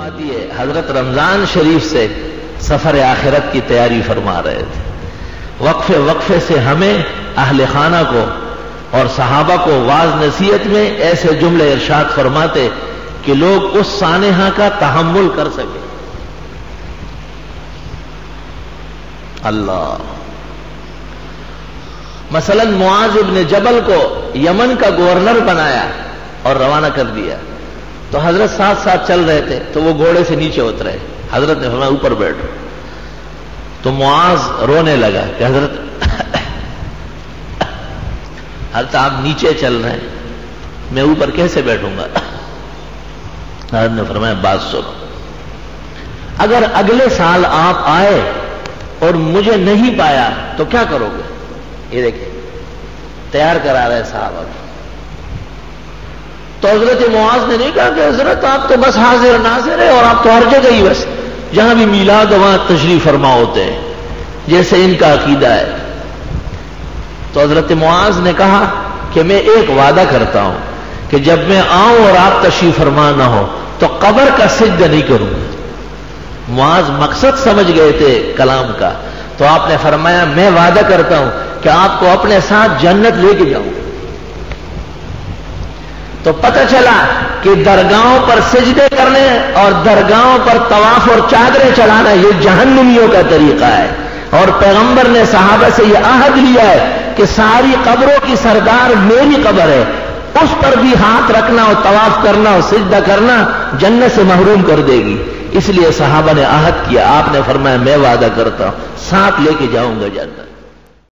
فرماتی ہے حضرت رمضان شریف سے سفر آخرت کی تیاری فرما رہے تھے. وقفے وقفے سے ہمیں اہل خانہ کو اور صحابہ کو واعظ نصیحت میں ایسے جملے ارشاد فرماتے کہ لوگ اس سانحہ کا تحمل کر سکیں. اللہ مثلا معاذ ابن جبل کو یمن کا گورنر بنایا اور روانہ کر دیا تو حضرت ساتھ ساتھ چل رہے تھے تو وہ گھوڑے سے نیچے اترے. حضرت نے فرمایا اوپر بیٹھو. تو معاذ رونے لگا کہ حضرت آپ نیچے چل رہے ہیں, میں اوپر کیسے بیٹھوں گا؟ حضرت نے فرمایا بات سنو, اگر اگلے سال آپ آئے اور مجھے نہیں پایا تو کیا کرو گے؟ یہ دیکھیں تیار کرا رہے صحابہ. تو حضرت معاذ نے نہیں کہا کہ حضرت آپ تو بس حاضر ناظر ہے اور آپ تو ہر جگہ ہی بس جہاں بھی میلاد وہاں تشریف فرما ہوتے ہیں جیسے ان کا عقیدہ ہے. تو حضرت معاذ نے کہا کہ میں ایک وعدہ کرتا ہوں کہ جب میں آؤں اور آپ تشریف فرما نہ ہو تو قبر کا سجدہ نہیں کروں گا. معاذ مقصد سمجھ گئے تھے کلام کا. تو آپ نے فرمایا میں وعدہ کرتا ہوں کہ آپ کو اپنے ساتھ جنت لے کے جاؤں. تو پتہ چلا کہ درگاہوں پر سجدے کرنے اور درگاہوں پر طواف اور چادریں چلانا یہ جہنمیوں کا طریقہ ہے. اور پیغمبر نے صحابہ سے یہ عہد لیا ہے کہ ساری قبروں کی سردار میری قبر ہے, اس پر بھی ہاتھ رکھنا اور طواف کرنا اور سجدہ کرنا جنت سے محروم کر دے گی. اس لیے صحابہ نے عہد کیا. آپ نے فرمایا میں وعدہ کرتا ہوں ساتھ لے کے جاؤں گا جنت.